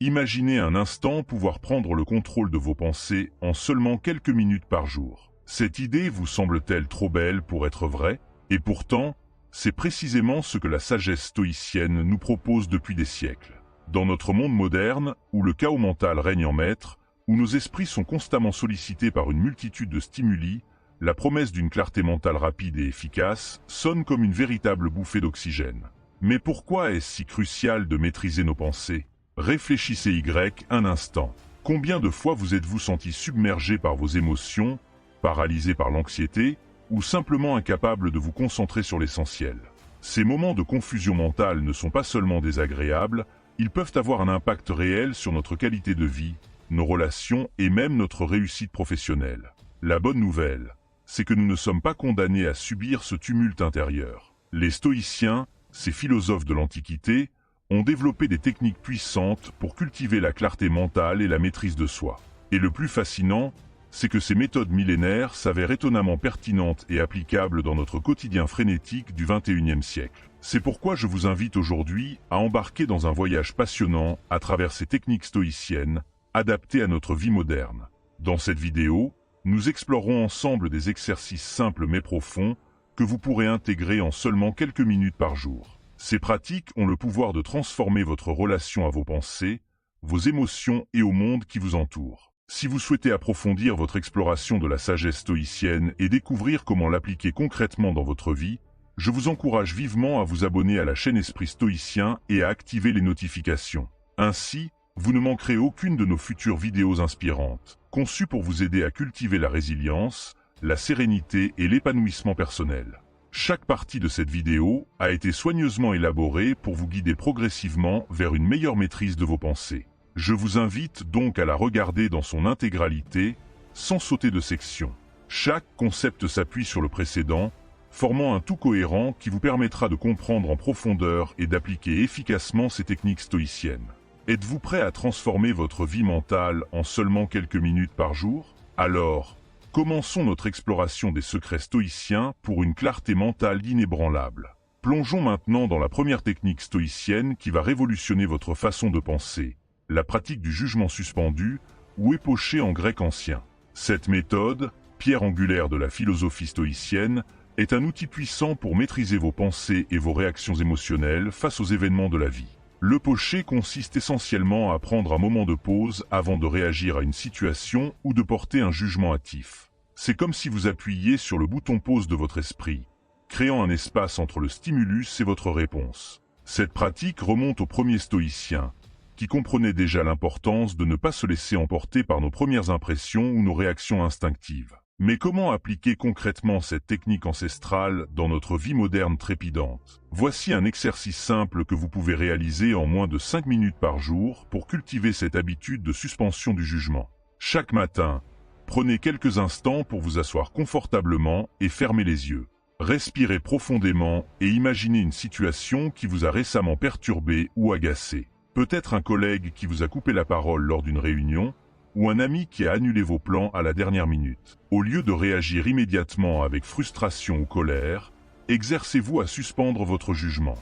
Imaginez un instant pouvoir prendre le contrôle de vos pensées en seulement quelques minutes par jour. Cette idée vous semble-t-elle trop belle pour être vraie? Et pourtant, c'est précisément ce que la sagesse stoïcienne nous propose depuis des siècles. Dans notre monde moderne, où le chaos mental règne en maître, où nos esprits sont constamment sollicités par une multitude de stimuli, la promesse d'une clarté mentale rapide et efficace sonne comme une véritable bouffée d'oxygène. Mais pourquoi est-ce si crucial de maîtriser nos pensées? Réfléchissez un instant. Combien de fois vous êtes-vous senti submergé par vos émotions, paralysé par l'anxiété, ou simplement incapable de vous concentrer sur l'essentiel? Ces moments de confusion mentale ne sont pas seulement désagréables, ils peuvent avoir un impact réel sur notre qualité de vie, nos relations et même notre réussite professionnelle. La bonne nouvelle, c'est que nous ne sommes pas condamnés à subir ce tumulte intérieur. Les stoïciens, ces philosophes de l'Antiquité, ont développé des techniques puissantes pour cultiver la clarté mentale et la maîtrise de soi. Et le plus fascinant, c'est que ces méthodes millénaires s'avèrent étonnamment pertinentes et applicables dans notre quotidien frénétique du XXIe siècle. C'est pourquoi je vous invite aujourd'hui à embarquer dans un voyage passionnant à travers ces techniques stoïciennes, adaptées à notre vie moderne. Dans cette vidéo, nous explorerons ensemble des exercices simples mais profonds que vous pourrez intégrer en seulement quelques minutes par jour. Ces pratiques ont le pouvoir de transformer votre relation à vos pensées, vos émotions et au monde qui vous entoure. Si vous souhaitez approfondir votre exploration de la sagesse stoïcienne et découvrir comment l'appliquer concrètement dans votre vie, je vous encourage vivement à vous abonner à la chaîne Esprit Stoïcien et à activer les notifications. Ainsi, vous ne manquerez aucune de nos futures vidéos inspirantes, conçues pour vous aider à cultiver la résilience, la sérénité et l'épanouissement personnel. Chaque partie de cette vidéo a été soigneusement élaborée pour vous guider progressivement vers une meilleure maîtrise de vos pensées. Je vous invite donc à la regarder dans son intégralité, sans sauter de section. Chaque concept s'appuie sur le précédent, formant un tout cohérent qui vous permettra de comprendre en profondeur et d'appliquer efficacement ces techniques stoïciennes. Êtes-vous prêt à transformer votre vie mentale en seulement quelques minutes par jour? Alors, commençons notre exploration des secrets stoïciens pour une clarté mentale inébranlable. Plongeons maintenant dans la première technique stoïcienne qui va révolutionner votre façon de penser, la pratique du jugement suspendu, ou époché en grec ancien. Cette méthode, pierre angulaire de la philosophie stoïcienne, est un outil puissant pour maîtriser vos pensées et vos réactions émotionnelles face aux événements de la vie. Le poché consiste essentiellement à prendre un moment de pause avant de réagir à une situation ou de porter un jugement hâtif. C'est comme si vous appuyiez sur le bouton pause de votre esprit, créant un espace entre le stimulus et votre réponse. Cette pratique remonte aux premiers stoïciens, qui comprenaient déjà l'importance de ne pas se laisser emporter par nos premières impressions ou nos réactions instinctives. Mais comment appliquer concrètement cette technique ancestrale dans notre vie moderne trépidante? Voici un exercice simple que vous pouvez réaliser en moins de 5 minutes par jour pour cultiver cette habitude de suspension du jugement. Chaque matin, prenez quelques instants pour vous asseoir confortablement et fermez les yeux. Respirez profondément et imaginez une situation qui vous a récemment perturbé ou agacé. Peut-être un collègue qui vous a coupé la parole lors d'une réunion, ou un ami qui a annulé vos plans à la dernière minute. Au lieu de réagir immédiatement avec frustration ou colère, exercez-vous à suspendre votre jugement.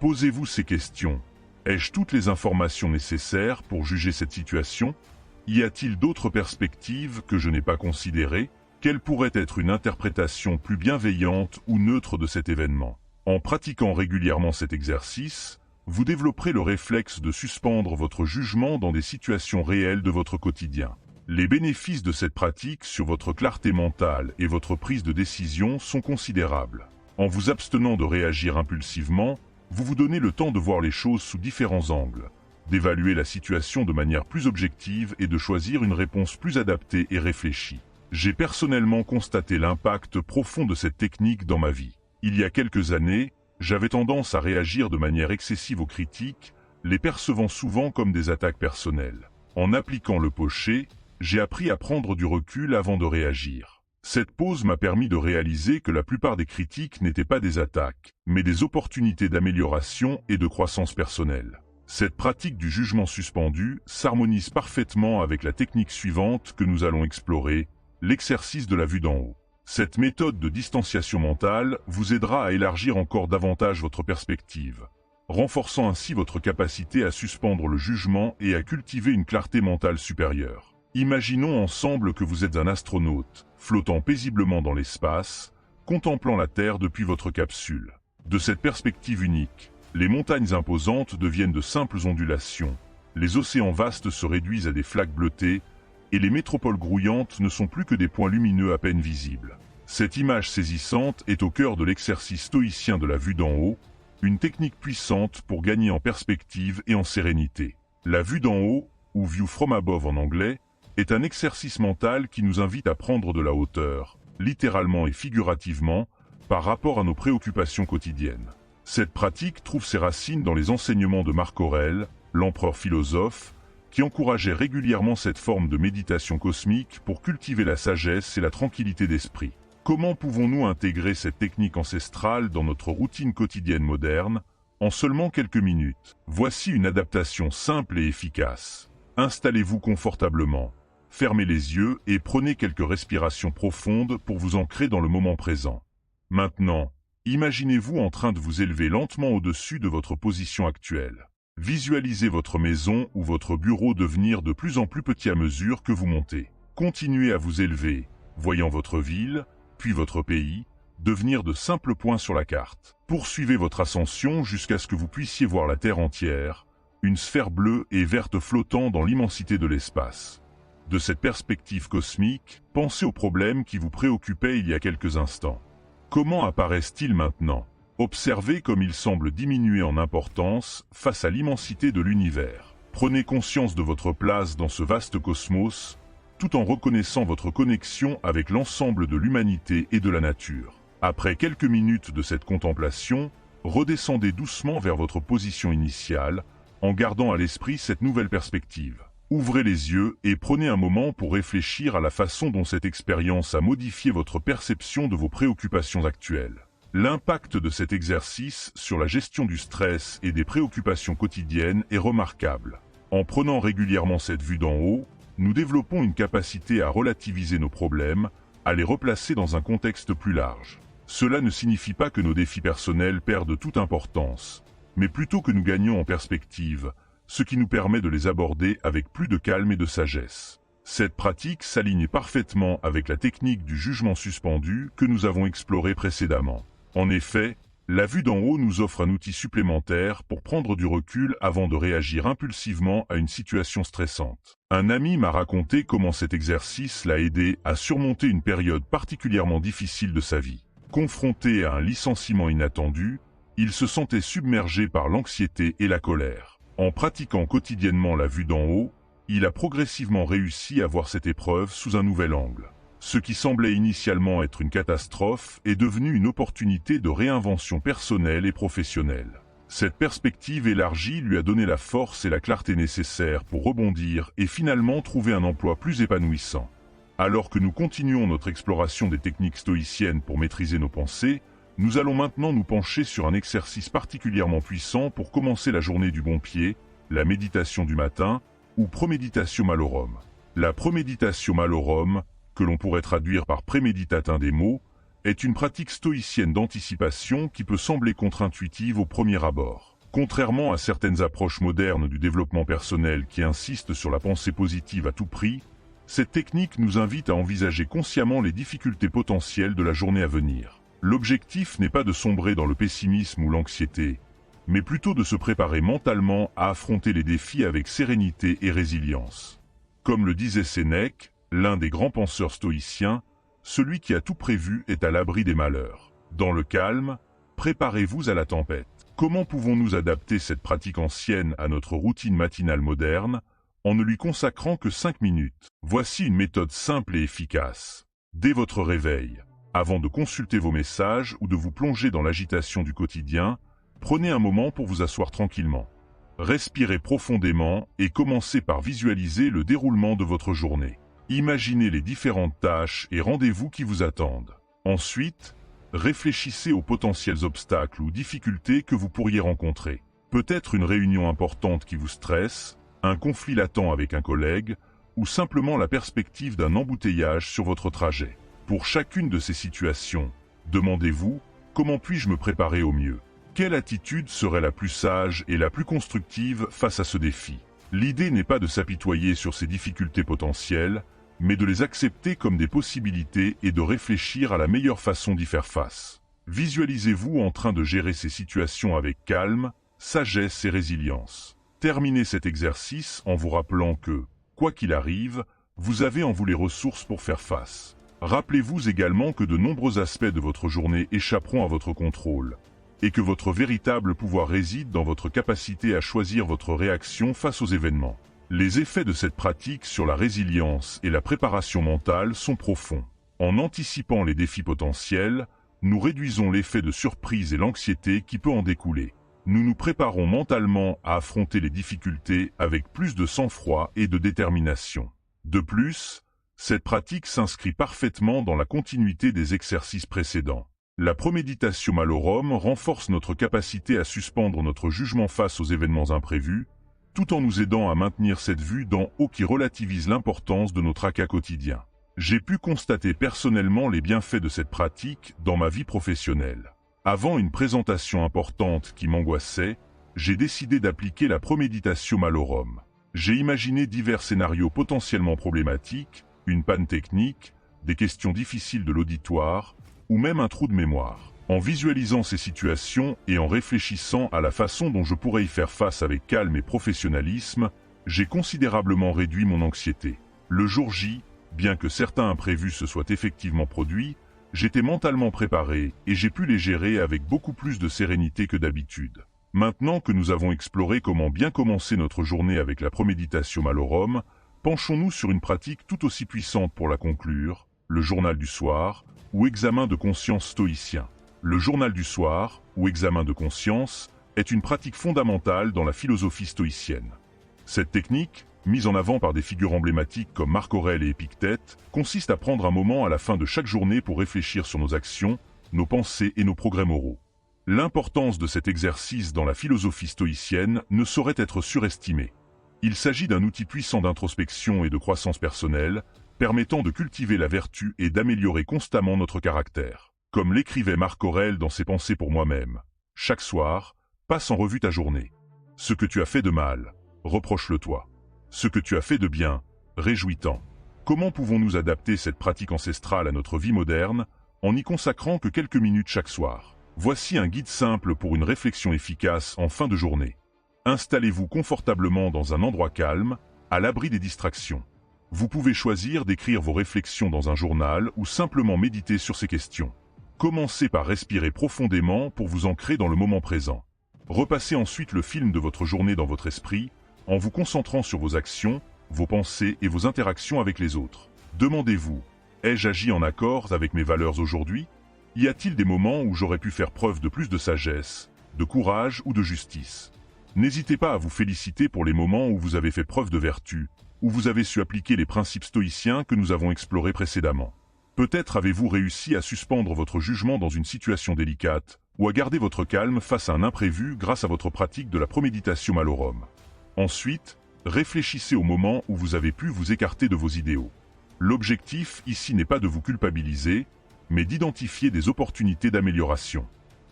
Posez-vous ces questions. Ai-je toutes les informations nécessaires pour juger cette situation? Y a-t-il d'autres perspectives que je n'ai pas considérées? Quelle pourrait être une interprétation plus bienveillante ou neutre de cet événement? En pratiquant régulièrement cet exercice, vous développerez le réflexe de suspendre votre jugement dans des situations réelles de votre quotidien. Les bénéfices de cette pratique sur votre clarté mentale et votre prise de décision sont considérables. En vous abstenant de réagir impulsivement, vous vous donnez le temps de voir les choses sous différents angles, d'évaluer la situation de manière plus objective et de choisir une réponse plus adaptée et réfléchie. J'ai personnellement constaté l'impact profond de cette technique dans ma vie. Il y a quelques années, j'avais tendance à réagir de manière excessive aux critiques, les percevant souvent comme des attaques personnelles. En appliquant le poché, j'ai appris à prendre du recul avant de réagir. Cette pause m'a permis de réaliser que la plupart des critiques n'étaient pas des attaques, mais des opportunités d'amélioration et de croissance personnelle. Cette pratique du jugement suspendu s'harmonise parfaitement avec la technique suivante que nous allons explorer, l'exercice de la vue d'en haut. Cette méthode de distanciation mentale vous aidera à élargir encore davantage votre perspective. renforçant ainsi votre capacité à suspendre le jugement et à cultiver une clarté mentale supérieure. Imaginons ensemble que vous êtes un astronaute, flottant paisiblement dans l'espace, contemplant la Terre depuis votre capsule. De cette perspective unique, les montagnes imposantes deviennent de simples ondulations, les océans vastes se réduisent à des flaques bleutées, et les métropoles grouillantes ne sont plus que des points lumineux à peine visibles. Cette image saisissante est au cœur de l'exercice stoïcien de la vue d'en haut, une technique puissante pour gagner en perspective et en sérénité. La vue d'en haut, ou view from above en anglais, est un exercice mental qui nous invite à prendre de la hauteur, littéralement et figurativement, par rapport à nos préoccupations quotidiennes. Cette pratique trouve ses racines dans les enseignements de Marc Aurèle, l'empereur philosophe, qui encourageait régulièrement cette forme de méditation cosmique pour cultiver la sagesse et la tranquillité d'esprit. Comment pouvons-nous intégrer cette technique ancestrale dans notre routine quotidienne moderne, en seulement quelques minutes? Voici une adaptation simple et efficace. Installez-vous confortablement, fermez les yeux et prenez quelques respirations profondes pour vous ancrer dans le moment présent. Maintenant, imaginez-vous en train de vous élever lentement au-dessus de votre position actuelle. Visualisez votre maison ou votre bureau devenir de plus en plus petit à mesure que vous montez. Continuez à vous élever, voyant votre ville, puis votre pays, devenir de simples points sur la carte. Poursuivez votre ascension jusqu'à ce que vous puissiez voir la Terre entière, une sphère bleue et verte flottant dans l'immensité de l'espace. De cette perspective cosmique, pensez aux problèmes qui vous préoccupaient il y a quelques instants. Comment apparaissent-ils maintenant? Observez comme ils semblent diminuer en importance face à l'immensité de l'univers. Prenez conscience de votre place dans ce vaste cosmos, tout en reconnaissant votre connexion avec l'ensemble de l'humanité et de la nature. Après quelques minutes de cette contemplation, redescendez doucement vers votre position initiale, en gardant à l'esprit cette nouvelle perspective. Ouvrez les yeux et prenez un moment pour réfléchir à la façon dont cette expérience a modifié votre perception de vos préoccupations actuelles. L'impact de cet exercice sur la gestion du stress et des préoccupations quotidiennes est remarquable. En prenant régulièrement cette vue d'en haut, nous développons une capacité à relativiser nos problèmes, à les replacer dans un contexte plus large. Cela ne signifie pas que nos défis personnels perdent toute importance, mais plutôt que nous gagnons en perspective, ce qui nous permet de les aborder avec plus de calme et de sagesse. Cette pratique s'aligne parfaitement avec la technique du jugement suspendu que nous avons explorée précédemment. En effet, la vue d'en haut nous offre un outil supplémentaire pour prendre du recul avant de réagir impulsivement à une situation stressante. Un ami m'a raconté comment cet exercice l'a aidé à surmonter une période particulièrement difficile de sa vie. Confronté à un licenciement inattendu, il se sentait submergé par l'anxiété et la colère. En pratiquant quotidiennement la vue d'en haut, il a progressivement réussi à voir cette épreuve sous un nouvel angle. Ce qui semblait initialement être une catastrophe est devenu une opportunité de réinvention personnelle et professionnelle. Cette perspective élargie lui a donné la force et la clarté nécessaires pour rebondir et finalement trouver un emploi plus épanouissant. Alors que nous continuons notre exploration des techniques stoïciennes pour maîtriser nos pensées, nous allons maintenant nous pencher sur un exercice particulièrement puissant pour commencer la journée du bon pied, la méditation du matin, ou Premeditatio Malorum. La Premeditatio Malorum, que l'on pourrait traduire par préméditatin des mots, est une pratique stoïcienne d'anticipation qui peut sembler contre-intuitive au premier abord. Contrairement à certaines approches modernes du développement personnel qui insistent sur la pensée positive à tout prix, cette technique nous invite à envisager consciemment les difficultés potentielles de la journée à venir. L'objectif n'est pas de sombrer dans le pessimisme ou l'anxiété, mais plutôt de se préparer mentalement à affronter les défis avec sérénité et résilience. Comme le disait Sénèque, l'un des grands penseurs stoïciens, celui qui a tout prévu est à l'abri des malheurs. Dans le calme, préparez-vous à la tempête. Comment pouvons-nous adapter cette pratique ancienne à notre routine matinale moderne, en ne lui consacrant que 5 minutes? Voici une méthode simple et efficace. Dès votre réveil, avant de consulter vos messages ou de vous plonger dans l'agitation du quotidien, prenez un moment pour vous asseoir tranquillement. Respirez profondément et commencez par visualiser le déroulement de votre journée. Imaginez les différentes tâches et rendez-vous qui vous attendent. Ensuite, réfléchissez aux potentiels obstacles ou difficultés que vous pourriez rencontrer. Peut-être une réunion importante qui vous stresse, un conflit latent avec un collègue, ou simplement la perspective d'un embouteillage sur votre trajet. Pour chacune de ces situations, demandez-vous « Comment puis-je me préparer au mieux ?» Quelle attitude serait la plus sage et la plus constructive face à ce défi? L'idée n'est pas de s'apitoyer sur ces difficultés potentielles, mais de les accepter comme des possibilités et de réfléchir à la meilleure façon d'y faire face. Visualisez-vous en train de gérer ces situations avec calme, sagesse et résilience. Terminez cet exercice en vous rappelant que, quoi qu'il arrive, vous avez en vous les ressources pour faire face. Rappelez-vous également que de nombreux aspects de votre journée échapperont à votre contrôle, et que votre véritable pouvoir réside dans votre capacité à choisir votre réaction face aux événements. Les effets de cette pratique sur la résilience et la préparation mentale sont profonds. En anticipant les défis potentiels, nous réduisons l'effet de surprise et l'anxiété qui peut en découler. Nous nous préparons mentalement à affronter les difficultés avec plus de sang-froid et de détermination. De plus, cette pratique s'inscrit parfaitement dans la continuité des exercices précédents. La Premeditatio Malorum renforce notre capacité à suspendre notre jugement face aux événements imprévus, tout en nous aidant à maintenir cette vue d'en haut qui relativise l'importance de nos tracas quotidiens. J'ai pu constater personnellement les bienfaits de cette pratique dans ma vie professionnelle. Avant une présentation importante qui m'angoissait, j'ai décidé d'appliquer la Premeditatio Malorum. J'ai imaginé divers scénarios potentiellement problématiques, une panne technique, des questions difficiles de l'auditoire, ou même un trou de mémoire. En visualisant ces situations et en réfléchissant à la façon dont je pourrais y faire face avec calme et professionnalisme, j'ai considérablement réduit mon anxiété. Le jour J, bien que certains imprévus se soient effectivement produits, j'étais mentalement préparé et j'ai pu les gérer avec beaucoup plus de sérénité que d'habitude. Maintenant que nous avons exploré comment bien commencer notre journée avec la Premeditatio Malorum, penchons-nous sur une pratique tout aussi puissante pour la conclure, le journal du soir, ou examen de conscience stoïcien. Le journal du soir, ou examen de conscience, est une pratique fondamentale dans la philosophie stoïcienne. Cette technique, mise en avant par des figures emblématiques comme Marc Aurèle et Épictète, consiste à prendre un moment à la fin de chaque journée pour réfléchir sur nos actions, nos pensées et nos progrès moraux. L'importance de cet exercice dans la philosophie stoïcienne ne saurait être surestimée. Il s'agit d'un outil puissant d'introspection et de croissance personnelle, permettant de cultiver la vertu et d'améliorer constamment notre caractère. Comme l'écrivait Marc Aurèle dans ses Pensées pour moi-même, chaque soir, passe en revue ta journée. Ce que tu as fait de mal, reproche-le-toi. Ce que tu as fait de bien, réjouis-t'en. Comment pouvons-nous adapter cette pratique ancestrale à notre vie moderne, en n'y consacrant que quelques minutes chaque soir? Voici un guide simple pour une réflexion efficace en fin de journée. Installez-vous confortablement dans un endroit calme, à l'abri des distractions. Vous pouvez choisir d'écrire vos réflexions dans un journal ou simplement méditer sur ces questions. Commencez par respirer profondément pour vous ancrer dans le moment présent. Repassez ensuite le film de votre journée dans votre esprit, en vous concentrant sur vos actions, vos pensées et vos interactions avec les autres. Demandez-vous, ai-je agi en accord avec mes valeurs aujourd'hui? Y a-t-il des moments où j'aurais pu faire preuve de plus de sagesse, de courage ou de justice? N'hésitez pas à vous féliciter pour les moments où vous avez fait preuve de vertu, où vous avez su appliquer les principes stoïciens que nous avons explorés précédemment. Peut-être avez-vous réussi à suspendre votre jugement dans une situation délicate, ou à garder votre calme face à un imprévu grâce à votre pratique de la Premeditatio Malorum. Ensuite, réfléchissez au moment où vous avez pu vous écarter de vos idéaux. L'objectif ici n'est pas de vous culpabiliser, mais d'identifier des opportunités d'amélioration.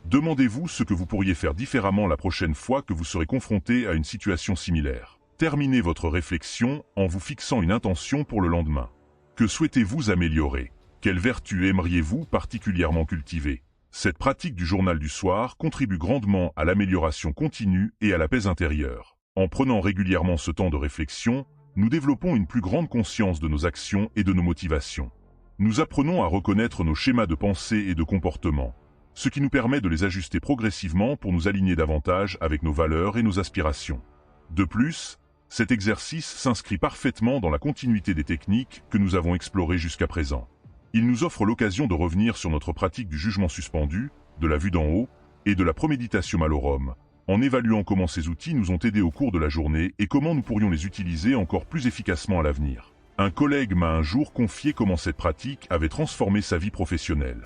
Demandez-vous ce que vous pourriez faire différemment la prochaine fois que vous serez confronté à une situation similaire. Terminez votre réflexion en vous fixant une intention pour le lendemain. Que souhaitez-vous améliorer? Quelle vertu aimeriez-vous particulièrement cultiver? Cette pratique du journal du soir contribue grandement à l'amélioration continue et à la paix intérieure. En prenant régulièrement ce temps de réflexion, nous développons une plus grande conscience de nos actions et de nos motivations. Nous apprenons à reconnaître nos schémas de pensée et de comportement, ce qui nous permet de les ajuster progressivement pour nous aligner davantage avec nos valeurs et nos aspirations. De plus, cet exercice s'inscrit parfaitement dans la continuité des techniques que nous avons explorées jusqu'à présent. Il nous offre l'occasion de revenir sur notre pratique du jugement suspendu, de la vue d'en haut, et de la Premeditatio Malorum, en évaluant comment ces outils nous ont aidés au cours de la journée et comment nous pourrions les utiliser encore plus efficacement à l'avenir. Un collègue m'a un jour confié comment cette pratique avait transformé sa vie professionnelle.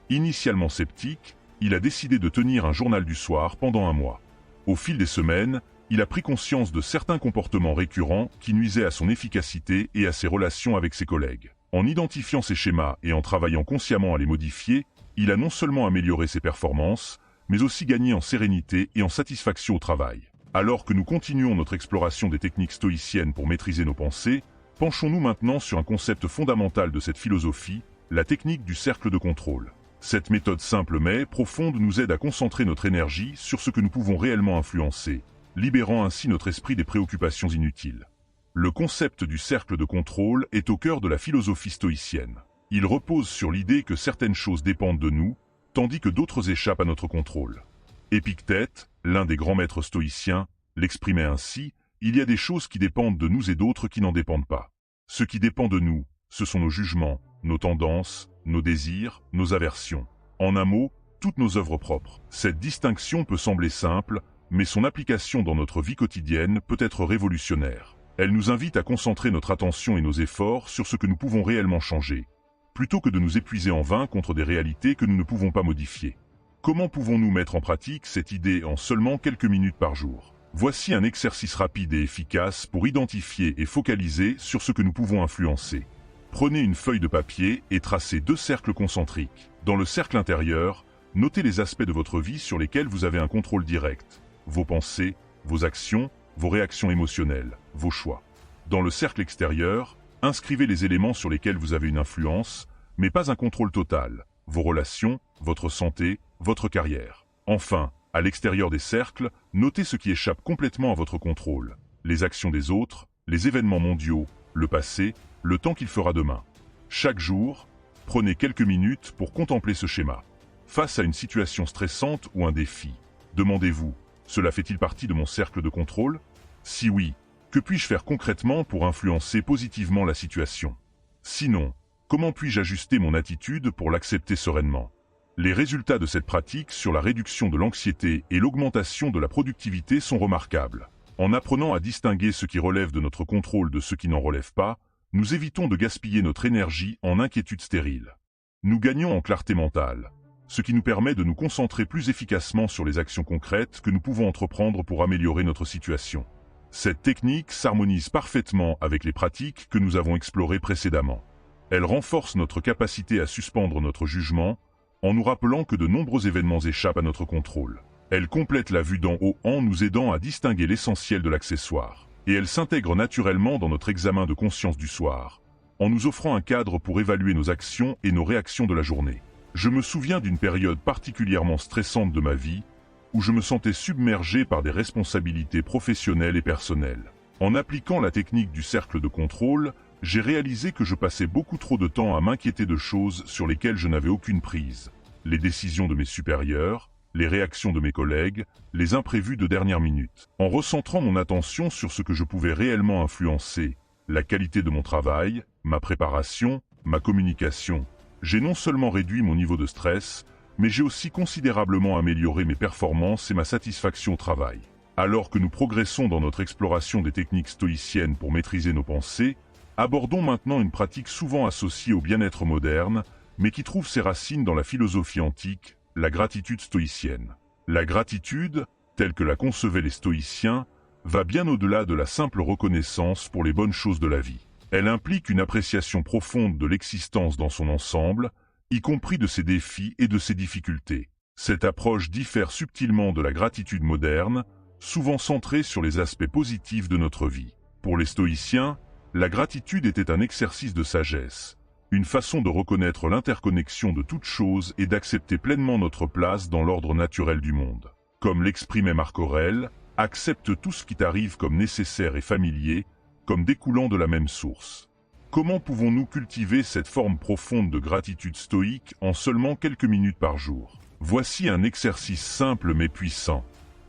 Initialement sceptique, il a décidé de tenir un journal du soir pendant un mois. Au fil des semaines, il a pris conscience de certains comportements récurrents qui nuisaient à son efficacité et à ses relations avec ses collègues. En identifiant ces schémas et en travaillant consciemment à les modifier, il a non seulement amélioré ses performances, mais aussi gagner en sérénité et en satisfaction au travail. Alors que nous continuons notre exploration des techniques stoïciennes pour maîtriser nos pensées, penchons-nous maintenant sur un concept fondamental de cette philosophie, la technique du cercle de contrôle. Cette méthode simple mais profonde nous aide à concentrer notre énergie sur ce que nous pouvons réellement influencer, libérant ainsi notre esprit des préoccupations inutiles. Le concept du cercle de contrôle est au cœur de la philosophie stoïcienne. Il repose sur l'idée que certaines choses dépendent de nous, tandis que d'autres échappent à notre contrôle. Épictète, l'un des grands maîtres stoïciens, l'exprimait ainsi: il y a des choses qui dépendent de nous et d'autres qui n'en dépendent pas. Ce qui dépend de nous, ce sont nos jugements, nos tendances, nos désirs, nos aversions. En un mot, toutes nos œuvres propres. Cette distinction peut sembler simple, mais son application dans notre vie quotidienne peut être révolutionnaire. Elle nous invite à concentrer notre attention et nos efforts sur ce que nous pouvons réellement changer, plutôt que de nous épuiser en vain contre des réalités que nous ne pouvons pas modifier. Comment pouvons-nous mettre en pratique cette idée en seulement quelques minutes par jour? Voici un exercice rapide et efficace pour identifier et focaliser sur ce que nous pouvons influencer. Prenez une feuille de papier et tracez 2 cercles concentriques. Dans le cercle intérieur, notez les aspects de votre vie sur lesquels vous avez un contrôle direct. Vos pensées, vos actions, vos réactions émotionnelles, vos choix. Dans le cercle extérieur, inscrivez les éléments sur lesquels vous avez une influence, mais pas un contrôle total. Vos relations, votre santé, votre carrière. Enfin, à l'extérieur des cercles, notez ce qui échappe complètement à votre contrôle. Les actions des autres, les événements mondiaux, le passé, le temps qu'il fera demain. Chaque jour, prenez quelques minutes pour contempler ce schéma. Face à une situation stressante ou un défi, demandez-vous: cela fait-il partie de mon cercle de contrôle? Si oui, que puis-je faire concrètement pour influencer positivement la situation? Sinon, comment puis-je ajuster mon attitude pour l'accepter sereinement? Les résultats de cette pratique sur la réduction de l'anxiété et l'augmentation de la productivité sont remarquables. En apprenant à distinguer ce qui relève de notre contrôle de ce qui n'en relève pas, nous évitons de gaspiller notre énergie en inquiétudes stériles. Nous gagnons en clarté mentale, ce qui nous permet de nous concentrer plus efficacement sur les actions concrètes que nous pouvons entreprendre pour améliorer notre situation. Cette technique s'harmonise parfaitement avec les pratiques que nous avons explorées précédemment. Elle renforce notre capacité à suspendre notre jugement, en nous rappelant que de nombreux événements échappent à notre contrôle. Elle complète la vue d'en haut en nous aidant à distinguer l'essentiel de l'accessoire. Et elle s'intègre naturellement dans notre examen de conscience du soir, en nous offrant un cadre pour évaluer nos actions et nos réactions de la journée. Je me souviens d'une période particulièrement stressante de ma vie, où je me sentais submergé par des responsabilités professionnelles et personnelles. En appliquant la technique du cercle de contrôle, j'ai réalisé que je passais beaucoup trop de temps à m'inquiéter de choses sur lesquelles je n'avais aucune prise. Les décisions de mes supérieurs, les réactions de mes collègues, les imprévus de dernière minute. En recentrant mon attention sur ce que je pouvais réellement influencer, la qualité de mon travail, ma préparation, ma communication, j'ai non seulement réduit mon niveau de stress, mais j'ai aussi considérablement amélioré mes performances et ma satisfaction au travail. Alors que nous progressons dans notre exploration des techniques stoïciennes pour maîtriser nos pensées, abordons maintenant une pratique souvent associée au bien-être moderne, mais qui trouve ses racines dans la philosophie antique, la gratitude stoïcienne. La gratitude, telle que la concevaient les stoïciens, va bien au-delà de la simple reconnaissance pour les bonnes choses de la vie. Elle implique une appréciation profonde de l'existence dans son ensemble, y compris de ses défis et de ses difficultés. Cette approche diffère subtilement de la gratitude moderne, souvent centrée sur les aspects positifs de notre vie. Pour les stoïciens, la gratitude était un exercice de sagesse, une façon de reconnaître l'interconnexion de toutes choses et d'accepter pleinement notre place dans l'ordre naturel du monde. Comme l'exprimait Marc Aurèle, accepte tout ce qui t'arrive comme nécessaire et familier, comme découlant de la même source. Comment pouvons-nous cultiver cette forme profonde de gratitude stoïque en seulement quelques minutes par jour? Voici un exercice simple mais puissant.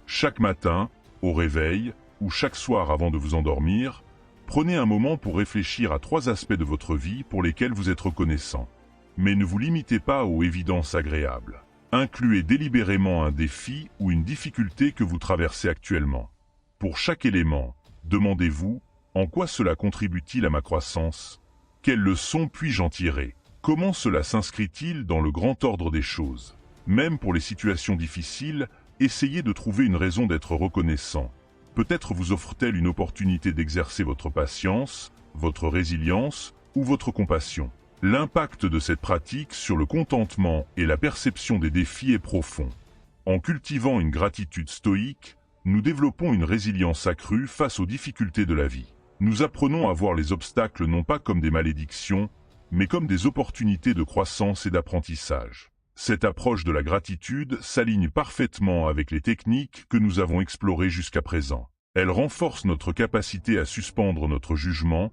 Chaque matin, au réveil, ou chaque soir avant de vous endormir, prenez un moment pour réfléchir à 3 aspects de votre vie pour lesquels vous êtes reconnaissant. Mais ne vous limitez pas aux évidences agréables. Incluez délibérément un défi ou une difficulté que vous traversez actuellement. Pour chaque élément, demandez-vous: en quoi cela contribue-t-il à ma croissance? Quelles leçons puis-je en tirer? Comment cela s'inscrit-il dans le grand ordre des choses? Même pour les situations difficiles, essayez de trouver une raison d'être reconnaissant. Peut-être vous offre-t-elle une opportunité d'exercer votre patience, votre résilience ou votre compassion. L'impact de cette pratique sur le contentement et la perception des défis est profond. En cultivant une gratitude stoïque, nous développons une résilience accrue face aux difficultés de la vie. Nous apprenons à voir les obstacles non pas comme des malédictions, mais comme des opportunités de croissance et d'apprentissage. Cette approche de la gratitude s'aligne parfaitement avec les techniques que nous avons explorées jusqu'à présent. Elle renforce notre capacité à suspendre notre jugement,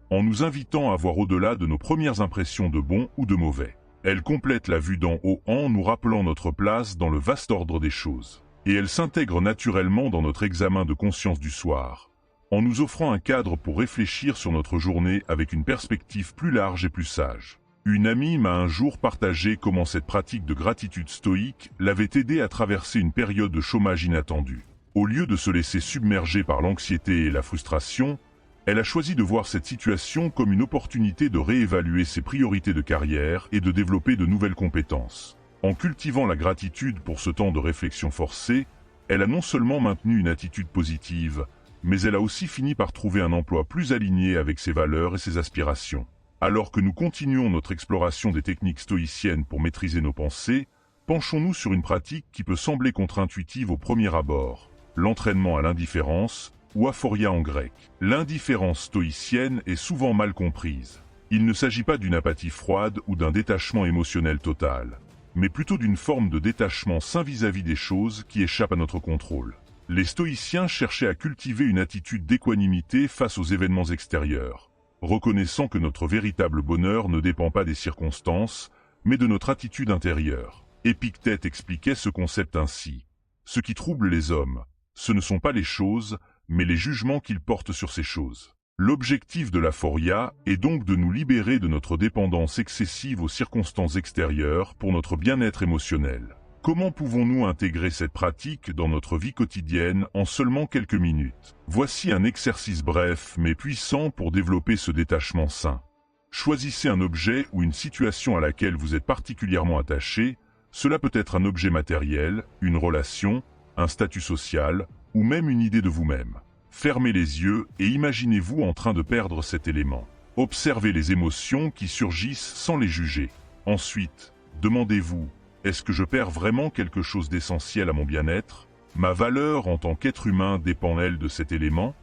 en nous invitant à voir au-delà de nos premières impressions de bon ou de mauvais. Elle complète la vue d'en haut en nous rappelant notre place dans le vaste ordre des choses. Et elle s'intègre naturellement dans notre examen de conscience du soir, en nous offrant un cadre pour réfléchir sur notre journée avec une perspective plus large et plus sage. Une amie m'a un jour partagé comment cette pratique de gratitude stoïque l'avait aidée à traverser une période de chômage inattendue. Au lieu de se laisser submerger par l'anxiété et la frustration, elle a choisi de voir cette situation comme une opportunité de réévaluer ses priorités de carrière et de développer de nouvelles compétences. En cultivant la gratitude pour ce temps de réflexion forcée, elle a non seulement maintenu une attitude positive, mais elle a aussi fini par trouver un emploi plus aligné avec ses valeurs et ses aspirations. Alors que nous continuons notre exploration des techniques stoïciennes pour maîtriser nos pensées, penchons-nous sur une pratique qui peut sembler contre-intuitive au premier abord, l'entraînement à l'indifférence, ou aphoria en grec. L'indifférence stoïcienne est souvent mal comprise. Il ne s'agit pas d'une apathie froide ou d'un détachement émotionnel total, mais plutôt d'une forme de détachement sain vis-à-vis des choses qui échappent à notre contrôle. Les stoïciens cherchaient à cultiver une attitude d'équanimité face aux événements extérieurs, reconnaissant que notre véritable bonheur ne dépend pas des circonstances, mais de notre attitude intérieure. Épictète expliquait ce concept ainsi. Ce qui trouble les hommes, ce ne sont pas les choses, mais les jugements qu'ils portent sur ces choses. L'objectif de l'aphoria est donc de nous libérer de notre dépendance excessive aux circonstances extérieures pour notre bien-être émotionnel. Comment pouvons-nous intégrer cette pratique dans notre vie quotidienne en seulement quelques minutes? Voici un exercice bref mais puissant pour développer ce détachement sain. Choisissez un objet ou une situation à laquelle vous êtes particulièrement attaché. Cela peut être un objet matériel, une relation, un statut social, ou même une idée de vous-même. Fermez les yeux et imaginez-vous en train de perdre cet élément. Observez les émotions qui surgissent sans les juger. Ensuite, demandez-vous, est-ce que je perds vraiment quelque chose d'essentiel à mon bien-être? Ma valeur en tant qu'être humain dépend-elle de cet élément?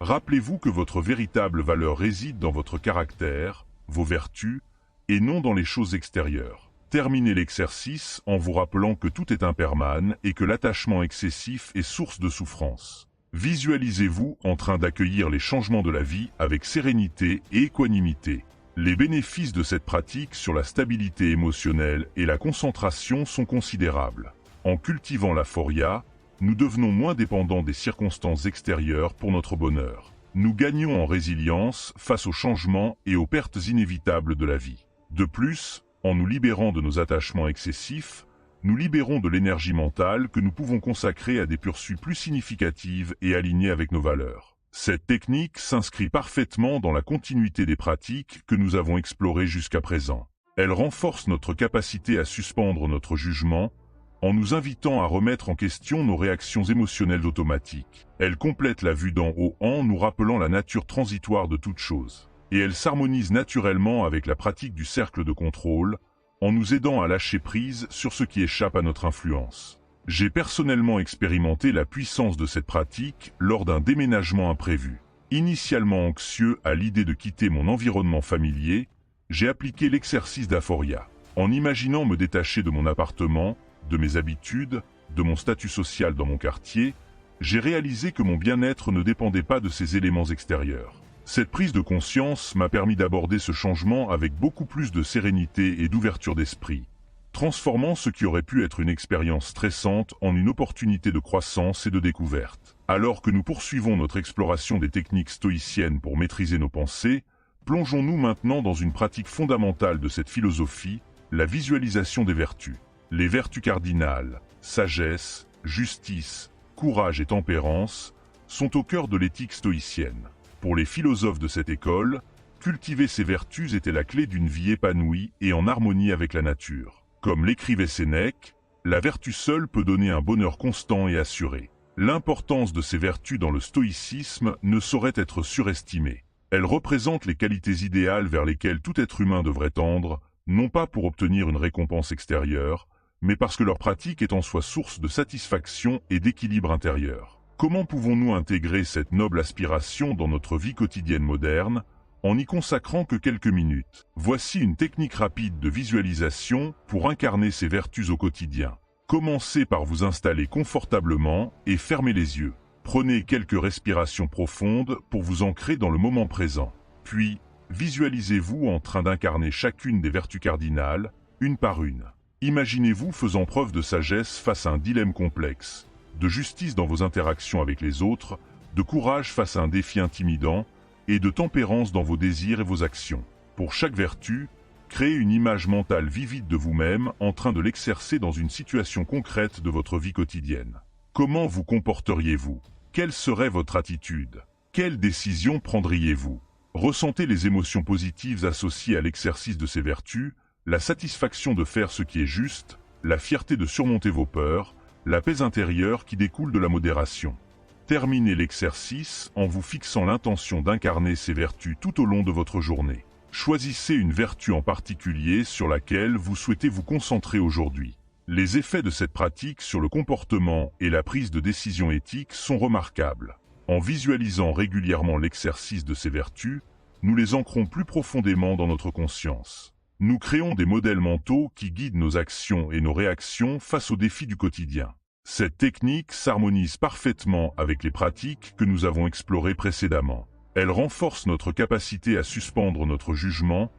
Rappelez-vous que votre véritable valeur réside dans votre caractère, vos vertus, et non dans les choses extérieures. Terminez l'exercice en vous rappelant que tout est impermanent et que l'attachement excessif est source de souffrance. Visualisez-vous en train d'accueillir les changements de la vie avec sérénité et équanimité. Les bénéfices de cette pratique sur la stabilité émotionnelle et la concentration sont considérables. En cultivant l'aphoria, nous devenons moins dépendants des circonstances extérieures pour notre bonheur. Nous gagnons en résilience face aux changements et aux pertes inévitables de la vie. De plus, en nous libérant de nos attachements excessifs, nous libérons de l'énergie mentale que nous pouvons consacrer à des poursuites plus significatives et alignées avec nos valeurs. Cette technique s'inscrit parfaitement dans la continuité des pratiques que nous avons explorées jusqu'à présent. Elle renforce notre capacité à suspendre notre jugement, en nous invitant à remettre en question nos réactions émotionnelles automatiques. Elle complète la vue d'en haut en nous rappelant la nature transitoire de toute chose. Et elle s'harmonise naturellement avec la pratique du cercle de contrôle, en nous aidant à lâcher prise sur ce qui échappe à notre influence. J'ai personnellement expérimenté la puissance de cette pratique lors d'un déménagement imprévu. Initialement anxieux à l'idée de quitter mon environnement familier, j'ai appliqué l'exercice d'aphoria. En imaginant me détacher de mon appartement, de mes habitudes, de mon statut social dans mon quartier, j'ai réalisé que mon bien-être ne dépendait pas de ces éléments extérieurs. Cette prise de conscience m'a permis d'aborder ce changement avec beaucoup plus de sérénité et d'ouverture d'esprit, transformant ce qui aurait pu être une expérience stressante en une opportunité de croissance et de découverte. Alors que nous poursuivons notre exploration des techniques stoïciennes pour maîtriser nos pensées, plongeons-nous maintenant dans une pratique fondamentale de cette philosophie, la visualisation des vertus. Les vertus cardinales, sagesse, justice, courage et tempérance, sont au cœur de l'éthique stoïcienne. Pour les philosophes de cette école, cultiver ces vertus était la clé d'une vie épanouie et en harmonie avec la nature. Comme l'écrivait Sénèque, la vertu seule peut donner un bonheur constant et assuré. L'importance de ces vertus dans le stoïcisme ne saurait être surestimée. Elles représentent les qualités idéales vers lesquelles tout être humain devrait tendre, non pas pour obtenir une récompense extérieure, mais parce que leur pratique est en soi source de satisfaction et d'équilibre intérieur. Comment pouvons-nous intégrer cette noble aspiration dans notre vie quotidienne moderne, en n'y consacrant que quelques minutes? Voici une technique rapide de visualisation pour incarner ces vertus au quotidien. Commencez par vous installer confortablement et fermez les yeux. Prenez quelques respirations profondes pour vous ancrer dans le moment présent. Puis, visualisez-vous en train d'incarner chacune des vertus cardinales, une par une. Imaginez-vous faisant preuve de sagesse face à un dilemme complexe, de justice dans vos interactions avec les autres, de courage face à un défi intimidant, et de tempérance dans vos désirs et vos actions. Pour chaque vertu, créez une image mentale vivide de vous-même en train de l'exercer dans une situation concrète de votre vie quotidienne. Comment vous comporteriez-vous? Quelle serait votre attitude? Quelles décisions prendriez-vous? Ressentez les émotions positives associées à l'exercice de ces vertus, la satisfaction de faire ce qui est juste, la fierté de surmonter vos peurs, la paix intérieure qui découle de la modération. Terminez l'exercice en vous fixant l'intention d'incarner ces vertus tout au long de votre journée. Choisissez une vertu en particulier sur laquelle vous souhaitez vous concentrer aujourd'hui. Les effets de cette pratique sur le comportement et la prise de décision éthique sont remarquables. En visualisant régulièrement l'exercice de ces vertus, nous les ancrons plus profondément dans notre conscience. Nous créons des modèles mentaux qui guident nos actions et nos réactions face aux défis du quotidien. Cette technique s'harmonise parfaitement avec les pratiques que nous avons explorées précédemment. Elle renforce notre capacité à suspendre notre jugement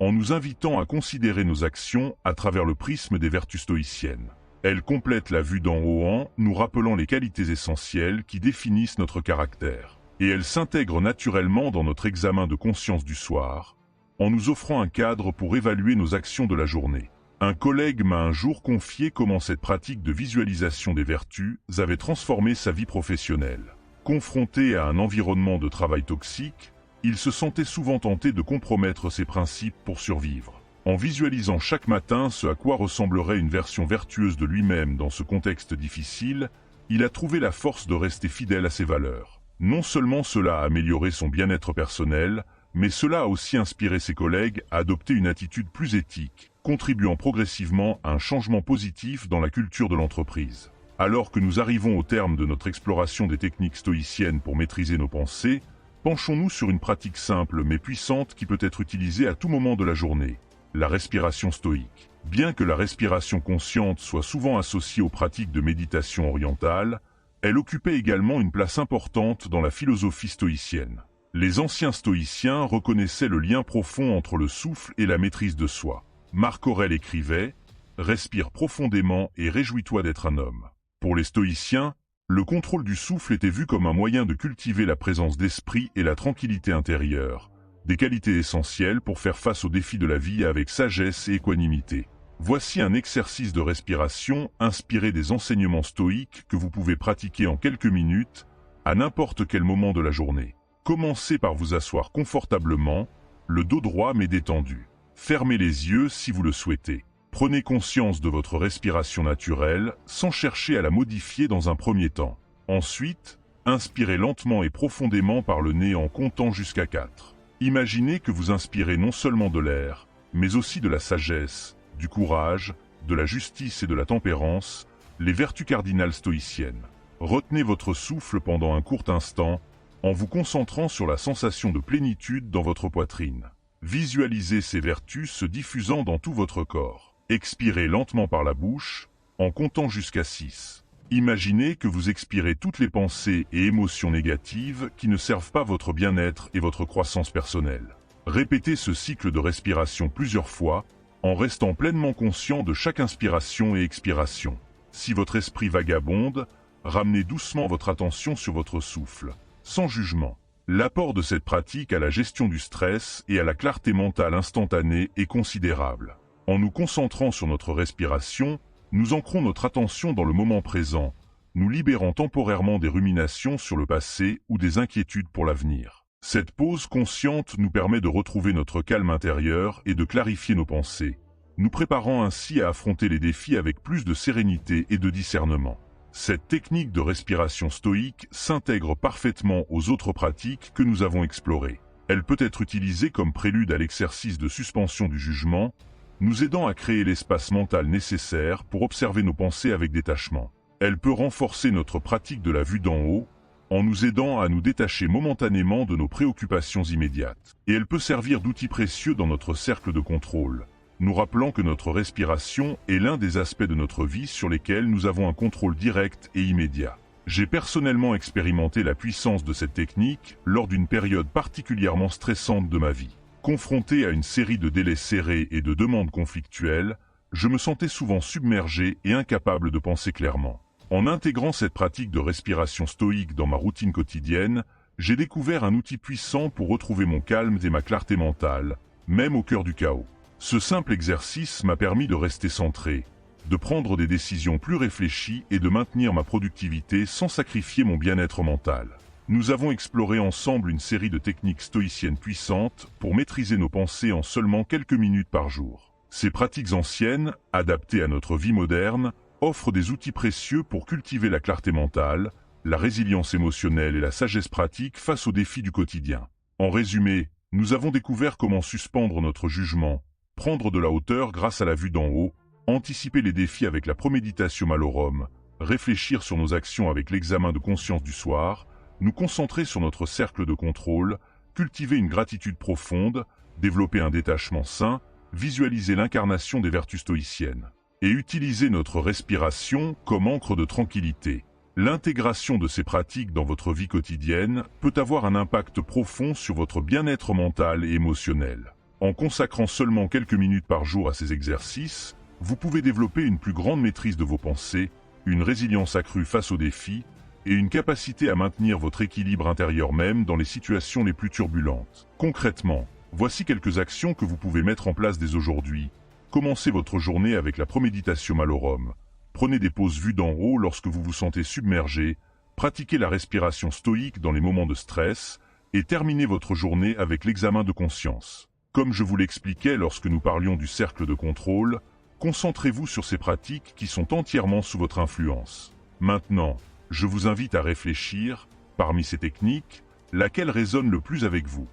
en nous invitant à considérer nos actions à travers le prisme des vertus stoïciennes. Elle complète la vue d'en haut en nous rappelant les qualités essentielles qui définissent notre caractère. Et elle s'intègre naturellement dans notre examen de conscience du soir, en nous offrant un cadre pour évaluer nos actions de la journée. Un collègue m'a un jour confié comment cette pratique de visualisation des vertus avait transformé sa vie professionnelle. Confronté à un environnement de travail toxique, il se sentait souvent tenté de compromettre ses principes pour survivre. En visualisant chaque matin ce à quoi ressemblerait une version vertueuse de lui-même dans ce contexte difficile, il a trouvé la force de rester fidèle à ses valeurs. Non seulement cela a amélioré son bien-être personnel, mais cela a aussi inspiré ses collègues à adopter une attitude plus éthique, contribuant progressivement à un changement positif dans la culture de l'entreprise. Alors que nous arrivons au terme de notre exploration des techniques stoïciennes pour maîtriser nos pensées, penchons-nous sur une pratique simple mais puissante qui peut être utilisée à tout moment de la journée, la respiration stoïque. Bien que la respiration consciente soit souvent associée aux pratiques de méditation orientale, elle occupait également une place importante dans la philosophie stoïcienne. Les anciens stoïciens reconnaissaient le lien profond entre le souffle et la maîtrise de soi. Marc Aurèle écrivait « Respire profondément et réjouis-toi d'être un homme ». Pour les stoïciens, le contrôle du souffle était vu comme un moyen de cultiver la présence d'esprit et la tranquillité intérieure, des qualités essentielles pour faire face aux défis de la vie avec sagesse et équanimité. Voici un exercice de respiration inspiré des enseignements stoïques que vous pouvez pratiquer en quelques minutes, à n'importe quel moment de la journée. Commencez par vous asseoir confortablement, le dos droit mais détendu. Fermez les yeux si vous le souhaitez. Prenez conscience de votre respiration naturelle sans chercher à la modifier dans un premier temps. Ensuite, inspirez lentement et profondément par le nez en comptant jusqu'à 4. Imaginez que vous inspirez non seulement de l'air, mais aussi de la sagesse, du courage, de la justice et de la tempérance, les vertus cardinales stoïciennes. Retenez votre souffle pendant un court instant, en vous concentrant sur la sensation de plénitude dans votre poitrine. Visualisez ces vertus se diffusant dans tout votre corps. Expirez lentement par la bouche, en comptant jusqu'à 6. Imaginez que vous expirez toutes les pensées et émotions négatives qui ne servent pas votre bien-être et votre croissance personnelle. Répétez ce cycle de respiration plusieurs fois, en restant pleinement conscient de chaque inspiration et expiration. Si votre esprit vagabonde, ramenez doucement votre attention sur votre souffle, sans jugement. L'apport de cette pratique à la gestion du stress et à la clarté mentale instantanée est considérable. En nous concentrant sur notre respiration, nous ancrons notre attention dans le moment présent, nous libérant temporairement des ruminations sur le passé ou des inquiétudes pour l'avenir. Cette pause consciente nous permet de retrouver notre calme intérieur et de clarifier nos pensées, nous préparant ainsi à affronter les défis avec plus de sérénité et de discernement. Cette technique de respiration stoïque s'intègre parfaitement aux autres pratiques que nous avons explorées. Elle peut être utilisée comme prélude à l'exercice de suspension du jugement, nous aidant à créer l'espace mental nécessaire pour observer nos pensées avec détachement. Elle peut renforcer notre pratique de la vue d'en haut, en nous aidant à nous détacher momentanément de nos préoccupations immédiates. Et elle peut servir d'outil précieux dans notre cercle de contrôle, nous rappelant que notre respiration est l'un des aspects de notre vie sur lesquels nous avons un contrôle direct et immédiat. J'ai personnellement expérimenté la puissance de cette technique lors d'une période particulièrement stressante de ma vie. Confronté à une série de délais serrés et de demandes conflictuelles, je me sentais souvent submergé et incapable de penser clairement. En intégrant cette pratique de respiration stoïque dans ma routine quotidienne, j'ai découvert un outil puissant pour retrouver mon calme et ma clarté mentale, même au cœur du chaos. Ce simple exercice m'a permis de rester centré, de prendre des décisions plus réfléchies et de maintenir ma productivité sans sacrifier mon bien-être mental. Nous avons exploré ensemble une série de techniques stoïciennes puissantes pour maîtriser nos pensées en seulement quelques minutes par jour. Ces pratiques anciennes, adaptées à notre vie moderne, offrent des outils précieux pour cultiver la clarté mentale, la résilience émotionnelle et la sagesse pratique face aux défis du quotidien. En résumé, nous avons découvert comment suspendre notre jugement, prendre de la hauteur grâce à la vue d'en haut, anticiper les défis avec la proméditation malorum, réfléchir sur nos actions avec l'examen de conscience du soir, nous concentrer sur notre cercle de contrôle, cultiver une gratitude profonde, développer un détachement sain, visualiser l'incarnation des vertus stoïciennes, et utiliser notre respiration comme encre de tranquillité. L'intégration de ces pratiques dans votre vie quotidienne peut avoir un impact profond sur votre bien-être mental et émotionnel. En consacrant seulement quelques minutes par jour à ces exercices, vous pouvez développer une plus grande maîtrise de vos pensées, une résilience accrue face aux défis, et une capacité à maintenir votre équilibre intérieur même dans les situations les plus turbulentes. Concrètement, voici quelques actions que vous pouvez mettre en place dès aujourd'hui. Commencez votre journée avec la proméditation malorum. Prenez des pauses vues d'en haut lorsque vous vous sentez submergé, pratiquez la respiration stoïque dans les moments de stress, et terminez votre journée avec l'examen de conscience. Comme je vous l'expliquais lorsque nous parlions du cercle de contrôle, concentrez-vous sur ces pratiques qui sont entièrement sous votre influence. Maintenant, je vous invite à réfléchir, parmi ces techniques, laquelle résonne le plus avec vous?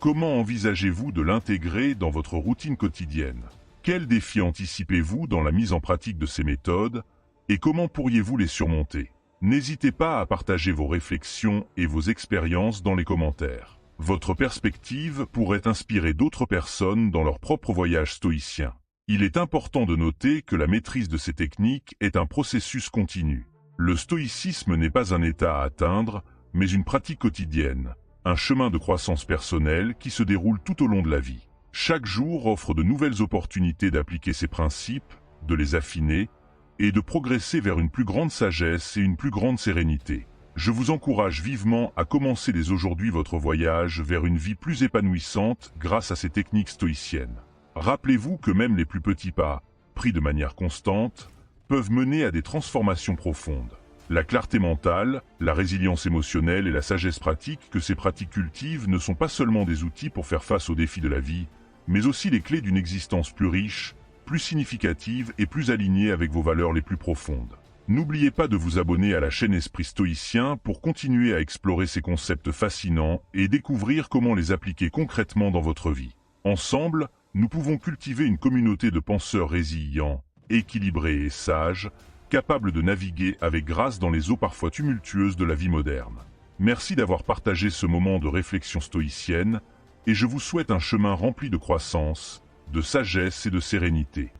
Comment envisagez-vous de l'intégrer dans votre routine quotidienne? Quels défis anticipez-vous dans la mise en pratique de ces méthodes et comment pourriez-vous les surmonter? N'hésitez pas à partager vos réflexions et vos expériences dans les commentaires. Votre perspective pourrait inspirer d'autres personnes dans leur propre voyage stoïcien. Il est important de noter que la maîtrise de ces techniques est un processus continu. Le stoïcisme n'est pas un état à atteindre, mais une pratique quotidienne, un chemin de croissance personnelle qui se déroule tout au long de la vie. Chaque jour offre de nouvelles opportunités d'appliquer ces principes, de les affiner, et de progresser vers une plus grande sagesse et une plus grande sérénité. Je vous encourage vivement à commencer dès aujourd'hui votre voyage vers une vie plus épanouissante grâce à ces techniques stoïciennes. Rappelez-vous que même les plus petits pas, pris de manière constante, peuvent mener à des transformations profondes. La clarté mentale, la résilience émotionnelle et la sagesse pratique que ces pratiques cultivent ne sont pas seulement des outils pour faire face aux défis de la vie, mais aussi les clés d'une existence plus riche, plus significative et plus alignée avec vos valeurs les plus profondes. N'oubliez pas de vous abonner à la chaîne Esprit Stoïcien pour continuer à explorer ces concepts fascinants et découvrir comment les appliquer concrètement dans votre vie. Ensemble, nous pouvons cultiver une communauté de penseurs résilients, équilibrés et sages, capables de naviguer avec grâce dans les eaux parfois tumultueuses de la vie moderne. Merci d'avoir partagé ce moment de réflexion stoïcienne, et je vous souhaite un chemin rempli de croissance, de sagesse et de sérénité.